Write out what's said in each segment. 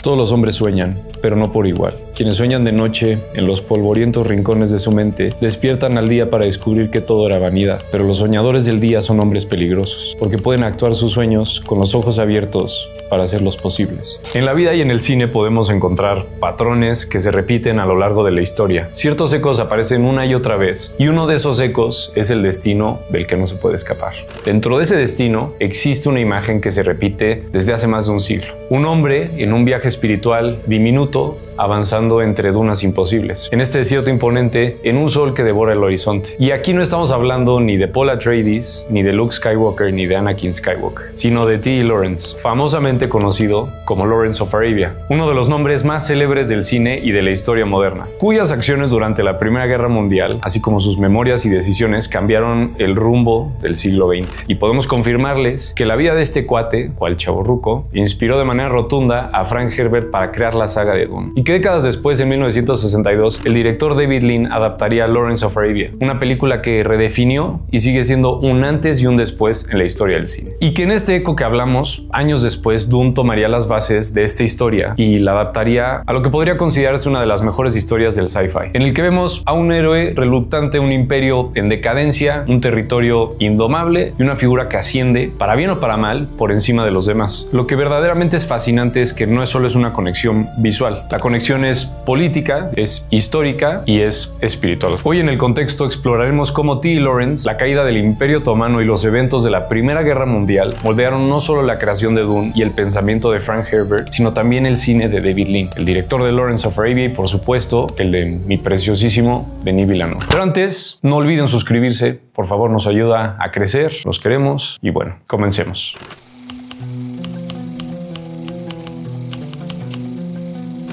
Todos los hombres sueñan, pero no por igual. Quienes sueñan de noche, en los polvorientos rincones de su mente, despiertan al día para descubrir que todo era vanidad. Pero los soñadores del día son hombres peligrosos, porque pueden actuar sus sueños con los ojos abiertos para hacerlos posibles. En la vida y en el cine podemos encontrar patrones que se repiten a lo largo de la historia. Ciertos ecos aparecen una y otra vez, y uno de esos ecos es el destino del que no se puede escapar. Dentro de ese destino existe una imagen que se repite desde hace más de un siglo. Un hombre en un viaje espiritual diminuto avanzando entre dunas imposibles, en este desierto imponente, en un sol que devora el horizonte. Y aquí no estamos hablando ni de Paul Atreides, ni de Luke Skywalker, ni de Anakin Skywalker, sino de T. Lawrence, famosamente conocido como Lawrence of Arabia, uno de los nombres más célebres del cine y de la historia moderna, cuyas acciones durante la Primera Guerra Mundial, así como sus memorias y decisiones, cambiaron el rumbo del siglo XX. Y podemos confirmarles que la vida de este cuate, cual chavorruco, inspiró de manera rotunda a Frank Herbert para crear la saga de Dune. Y que décadas después, en 1962, el director David Lean adaptaría Lawrence of Arabia, una película que redefinió y sigue siendo un antes y un después en la historia del cine. Y que en este eco que hablamos, años después, Dune tomaría las bases de esta historia y la adaptaría a lo que podría considerarse una de las mejores historias del sci-fi, en el que vemos a un héroe reluctante, un imperio en decadencia, un territorio indomable y una figura que asciende, para bien o para mal, por encima de los demás. Lo que verdaderamente es fascinante es que no solo es una conexión visual, la conexión es política, es histórica y es espiritual. Hoy en el contexto exploraremos cómo T. Lawrence, la caída del Imperio Otomano y los eventos de la Primera Guerra Mundial moldearon no solo la creación de Dune y el pensamiento de Frank Herbert, sino también el cine de David Lean, el director de Lawrence of Arabia y por supuesto el de mi preciosísimo Denis Villeneuve. Pero antes, no olviden suscribirse, por favor, nos ayuda a crecer, los queremos y bueno, comencemos.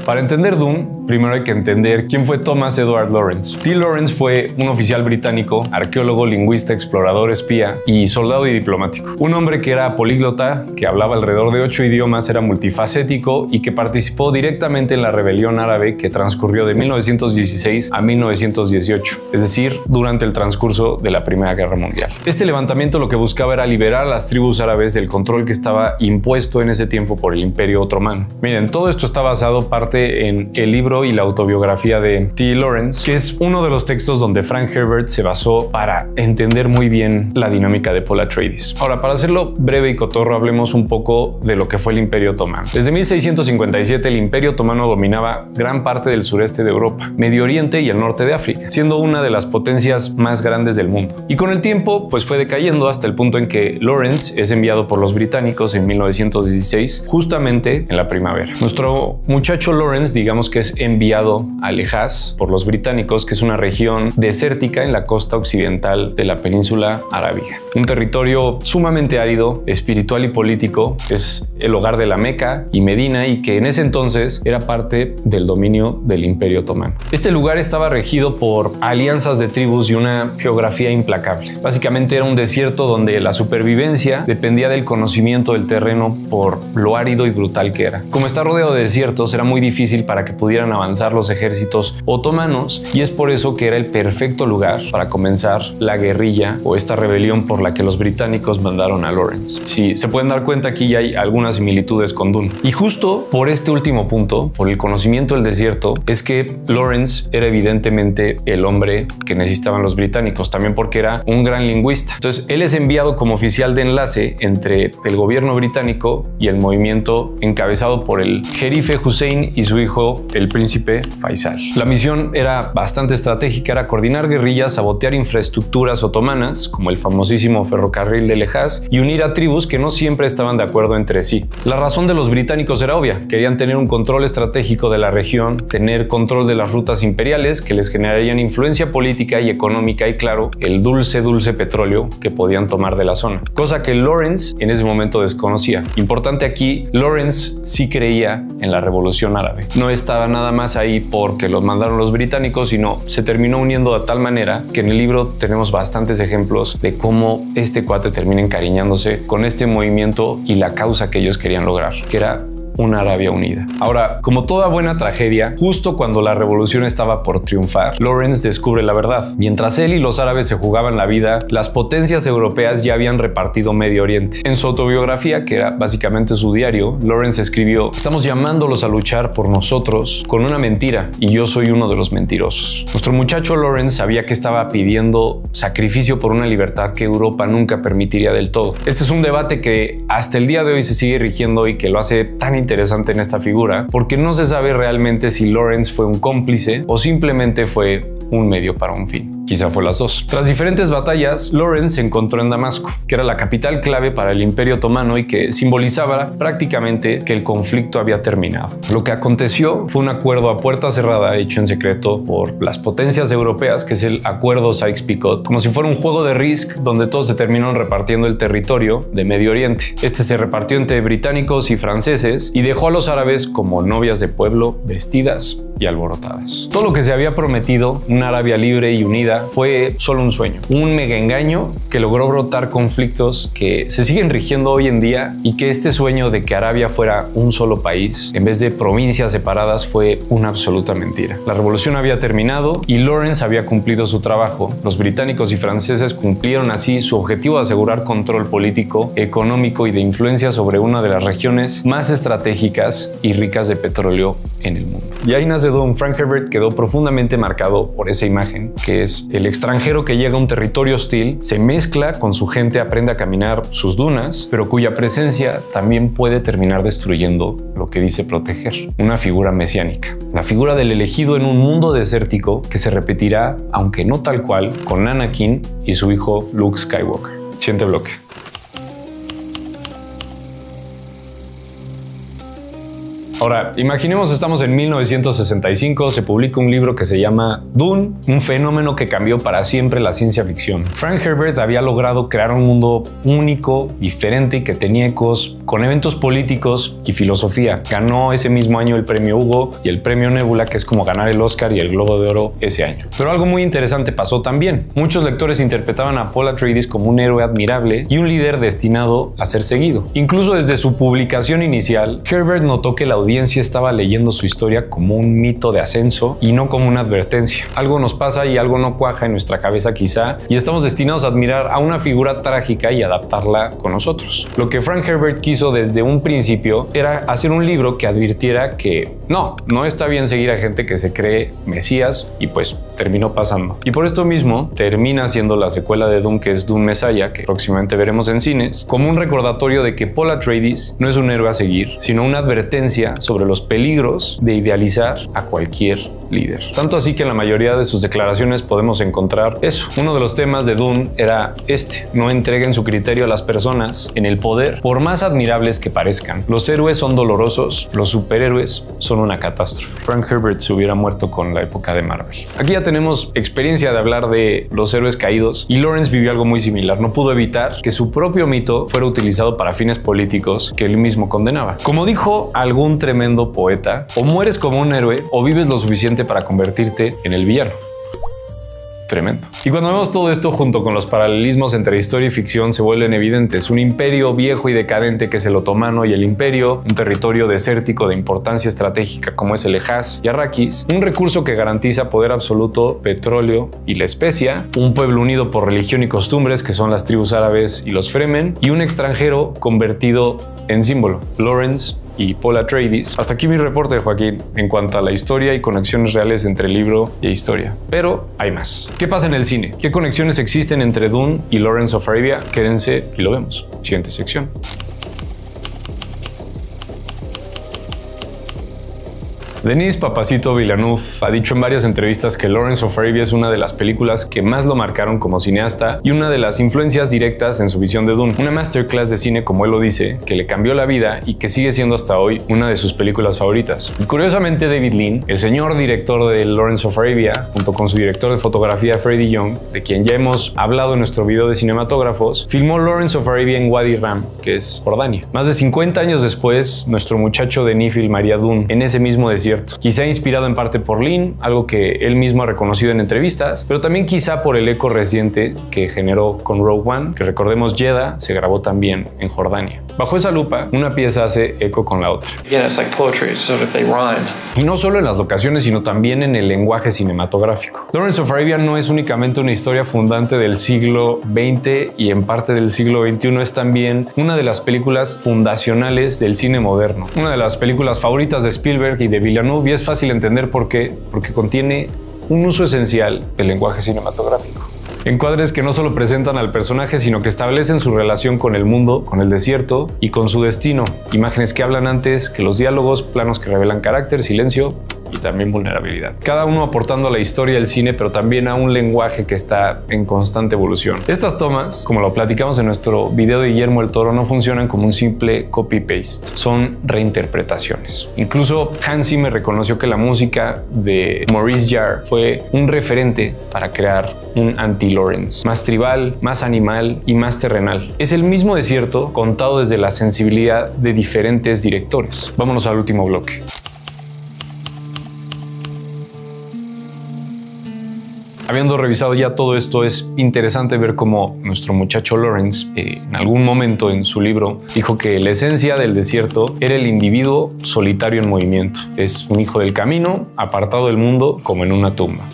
Para entender Dune, primero hay que entender quién fue Thomas Edward Lawrence. T. Lawrence fue un oficial británico, arqueólogo, lingüista, explorador, espía y soldado y diplomático. Un hombre que era políglota, que hablaba alrededor de 8 idiomas, era multifacético y que participó directamente en la rebelión árabe que transcurrió de 1916 a 1918, es decir, durante el transcurso de la Primera Guerra Mundial. Este levantamiento lo que buscaba era liberar a las tribus árabes del control que estaba impuesto en ese tiempo por el Imperio Otomano. Miren, todo esto está basado en el libro y la autobiografía de T. Lawrence, que es uno de los textos donde Frank Herbert se basó para entender muy bien la dinámica de Paul Atreides. Ahora, para hacerlo breve y cotorro, hablemos un poco de lo que fue el Imperio Otomano. Desde 1657 el Imperio Otomano dominaba gran parte del sureste de Europa, Medio Oriente y el norte de África, siendo una de las potencias más grandes del mundo. Y con el tiempo, pues fue decayendo hasta el punto en que Lawrence es enviado por los británicos en 1916, justamente en la primavera. Nuestro muchacho Lawrence, digamos que es enviado a Lejaz por los británicos, que es una región desértica en la costa occidental de la península arábiga. Un territorio sumamente árido, espiritual y político, es el hogar de la Meca y Medina y que en ese entonces era parte del dominio del Imperio Otomano. Este lugar estaba regido por alianzas de tribus y una geografía implacable. Básicamente era un desierto donde la supervivencia dependía del conocimiento del terreno por lo árido y brutal que era. Como está rodeado de desiertos, era muy difícil para que pudieran avanzar los ejércitos otomanos y es por eso que era el perfecto lugar para comenzar la guerrilla o esta rebelión por la que los británicos mandaron a Lawrence. Si se pueden dar cuenta, aquí ya hay algunas similitudes con Dune. Y justo por este último punto, por el conocimiento del desierto, es que Lawrence era evidentemente el hombre que necesitaban los británicos, también porque era un gran lingüista. Entonces, él es enviado como oficial de enlace entre el gobierno británico y el movimiento encabezado por el jerife Hussein y su hijo, el príncipe Faisal. La misión era bastante estratégica, era coordinar guerrillas, sabotear infraestructuras otomanas, como el famosísimo ferrocarril de Lejaz, y unir a tribus que no siempre estaban de acuerdo entre sí. La razón de los británicos era obvia, querían tener un control estratégico de la región, tener control de las rutas imperiales que les generarían influencia política y económica y, claro, el dulce petróleo que podían tomar de la zona, cosa que Lawrence en ese momento desconocía. Importante aquí, Lawrence sí creía en la revolución árabe. No estaba nada más ahí porque los mandaron los británicos, sino se terminó uniendo de tal manera que en el libro tenemos bastantes ejemplos de cómo este cuate termina encariñándose con este movimiento y la causa que ellos querían lograr, que era una Arabia unida. Ahora, como toda buena tragedia, justo cuando la revolución estaba por triunfar, Lawrence descubre la verdad. Mientras él y los árabes se jugaban la vida, las potencias europeas ya habían repartido Medio Oriente. En su autobiografía, que era básicamente su diario, Lawrence escribió: "Estamos llamándolos a luchar por nosotros con una mentira y yo soy uno de los mentirosos". Nuestro muchacho Lawrence sabía que estaba pidiendo sacrificio por una libertad que Europa nunca permitiría del todo. Este es un debate que hasta el día de hoy se sigue rigiendo y que lo hace tan interesante en esta figura, porque no se sabe realmente si Lawrence fue un cómplice o simplemente fue un medio para un fin. Quizá fue las dos. Tras diferentes batallas, Lawrence se encontró en Damasco, que era la capital clave para el Imperio Otomano y que simbolizaba prácticamente que el conflicto había terminado. Lo que aconteció fue un acuerdo a puerta cerrada hecho en secreto por las potencias europeas, que es el Acuerdo Sykes-Picot, como si fuera un juego de Risk donde todos se terminaron repartiendo el territorio de Medio Oriente. Este se repartió entre británicos y franceses y dejó a los árabes como novias de pueblo, vestidas y alborotadas. Todo lo que se había prometido, una Arabia libre y unida, fue solo un sueño, un mega engaño que logró brotar conflictos que se siguen rigiendo hoy en día, y que este sueño de que Arabia fuera un solo país en vez de provincias separadas fue una absoluta mentira. La revolución había terminado y Lawrence había cumplido su trabajo. Los británicos y franceses cumplieron así su objetivo de asegurar control político, económico y de influencia sobre una de las regiones más estratégicas y ricas de petróleo en el mundo. Y ahí nace Dune. Frank Herbert quedó profundamente marcado por esa imagen, que es el extranjero que llega a un territorio hostil, se mezcla con su gente, aprende a caminar sus dunas, pero cuya presencia también puede terminar destruyendo lo que dice proteger. Una figura mesiánica. La figura del elegido en un mundo desértico que se repetirá, aunque no tal cual, con Anakin y su hijo Luke Skywalker. Siguiente bloque. Ahora, imaginemos estamos en 1965, se publica un libro que se llama Dune, un fenómeno que cambió para siempre la ciencia ficción. Frank Herbert había logrado crear un mundo único, diferente y que tenía ecos con eventos políticos y filosofía. Ganó ese mismo año el premio Hugo y el premio Nebula, que es como ganar el Oscar y el Globo de Oro ese año. Pero algo muy interesante pasó también. Muchos lectores interpretaban a Paul Atreides como un héroe admirable y un líder destinado a ser seguido. Incluso desde su publicación inicial, Herbert notó que la audiencia estaba leyendo su historia como un mito de ascenso y no como una advertencia. Algo nos pasa y algo no cuaja en nuestra cabeza quizá, y estamos destinados a admirar a una figura trágica y adaptarla con nosotros. Lo que Frank Herbert quiso desde un principio era hacer un libro que advirtiera que no está bien seguir a gente que se cree mesías, y pues terminó pasando. Y por esto mismo termina siendo la secuela de Dune, que es Dune Messiah, que próximamente veremos en cines, como un recordatorio de que Paul Atreides no es un héroe a seguir, sino una advertencia sobre los peligros de idealizar a cualquier líder. Tanto así que en la mayoría de sus declaraciones podemos encontrar eso. Uno de los temas de Dune era no entreguen su criterio a las personas en el poder, por más admirables que parezcan. Los héroes son dolorosos, los superhéroes son una catástrofe. Frank Herbert se hubiera muerto con la época de Marvel. Aquí ya tenemos experiencia de hablar de los héroes caídos, y Lawrence vivió algo muy similar. No pudo evitar que su propio mito fuera utilizado para fines políticos que él mismo condenaba. Como dijo algún tremendo poeta, o mueres como un héroe o vives lo suficiente para convertirte en el villano. Tremendo. Y cuando vemos todo esto junto con los paralelismos entre historia y ficción, se vuelven evidentes. Un imperio viejo y decadente que es el otomano, y el imperio, un territorio desértico de importancia estratégica como es el Hejaz y Arrakis, un recurso que garantiza poder absoluto, petróleo y la especia, un pueblo unido por religión y costumbres que son las tribus árabes y los Fremen, y un extranjero convertido en símbolo, Lawrence y Paul Atreides. Hasta aquí mi reporte, Joaquín, en cuanto a la historia y conexiones reales entre libro y historia. Pero hay más. ¿Qué pasa en el cine? ¿Qué conexiones existen entre Dune y Lawrence of Arabia? Quédense y lo vemos. Siguiente sección. Denis Papacito Villeneuve ha dicho en varias entrevistas que Lawrence of Arabia es una de las películas que más lo marcaron como cineasta y una de las influencias directas en su visión de Dune. Una masterclass de cine, como él lo dice, que le cambió la vida y que sigue siendo hasta hoy una de sus películas favoritas. Y curiosamente, David Lean, el señor director de Lawrence of Arabia, junto con su director de fotografía Freddie Young, de quien ya hemos hablado en nuestro video de cinematógrafos, filmó Lawrence of Arabia en Wadi Rum, que es Jordania. Más de 50 años después, nuestro muchacho Denis filmaría Dune en ese mismo desierto desierto. Quizá inspirado en parte por Lin, algo que él mismo ha reconocido en entrevistas, pero también quizá por el eco reciente que generó con Rogue One, que recordemos Jedha se grabó también en Jordania. Bajo esa lupa, una pieza hace eco con la otra. Y no solo en las locaciones, sino también en el lenguaje cinematográfico. Lawrence of Arabia no es únicamente una historia fundante del siglo XX y en parte del siglo XXI, es también una de las películas fundacionales del cine moderno. Una de las películas favoritas de Spielberg y de Villeneuve, y es fácil entender por qué, porque contiene un uso esencial del lenguaje cinematográfico. Encuadres que no solo presentan al personaje, sino que establecen su relación con el mundo, con el desierto y con su destino. Imágenes que hablan antes que los diálogos, planos que revelan carácter, silencio y también vulnerabilidad. Cada uno aportando a la historia del cine, pero también a un lenguaje que está en constante evolución. Estas tomas, como lo platicamos en nuestro video de Guillermo del Toro, no funcionan como un simple copy-paste. Son reinterpretaciones. Incluso Hans Zimmer reconoció que la música de Maurice Jarre fue un referente para crear un anti-Lawrence, más tribal, más animal y más terrenal. Es el mismo desierto contado desde la sensibilidad de diferentes directores. Vámonos al último bloque. Habiendo revisado ya todo esto, es interesante ver cómo nuestro muchacho Lawrence, en algún momento en su libro, dijo que la esencia del desierto era el individuo solitario en movimiento. Es un hijo del camino, apartado del mundo, como en una tumba.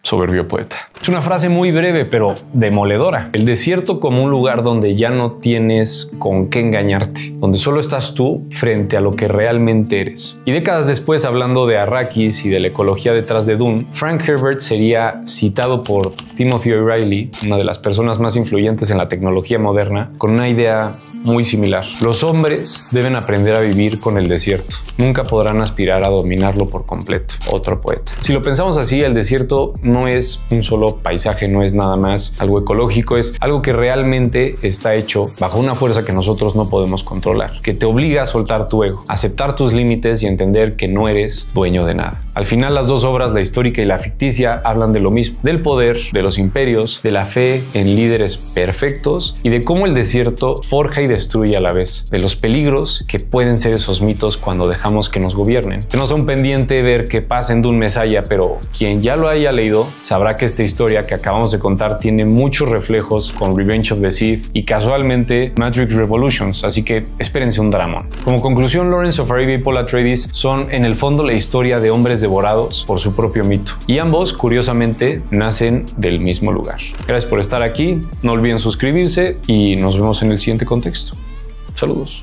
Soberbio poeta. Es una frase muy breve, pero demoledora. El desierto como un lugar donde ya no tienes con qué engañarte, donde solo estás tú frente a lo que realmente eres. Y décadas después, hablando de Arrakis y de la ecología detrás de Dune, Frank Herbert sería citado por Timothy O'Reilly, una de las personas más influyentes en la tecnología moderna, con una idea muy similar. Los hombres deben aprender a vivir con el desierto. Nunca podrán aspirar a dominarlo por completo. Otro poeta. Si lo pensamos así, el desierto no es un solo paisaje, no es nada más algo ecológico, es algo que realmente está hecho bajo una fuerza que nosotros no podemos controlar, que te obliga a soltar tu ego, aceptar tus límites y entender que no eres dueño de nada. Al final, las dos obras, la histórica y la ficticia, hablan de lo mismo, del poder, de los imperios, de la fe en líderes perfectos y de cómo el desierto forja y destruye a la vez, de los peligros que pueden ser esos mitos cuando dejamos que nos gobiernen. Que no sea un pendiente ver qué pasa en Dune Messiah, pero quien ya lo haya leído sabrá que esta historia que acabamos de contar tiene muchos reflejos con Revenge of the Sith y casualmente Matrix Revolutions, así que espérense un dramón. Como conclusión, Lawrence of Arabia y Paul Atreides son en el fondo la historia de hombres devorados por su propio mito, y ambos, curiosamente, nacen del mismo lugar. Gracias por estar aquí, no olviden suscribirse y nos vemos en el siguiente contexto. Saludos.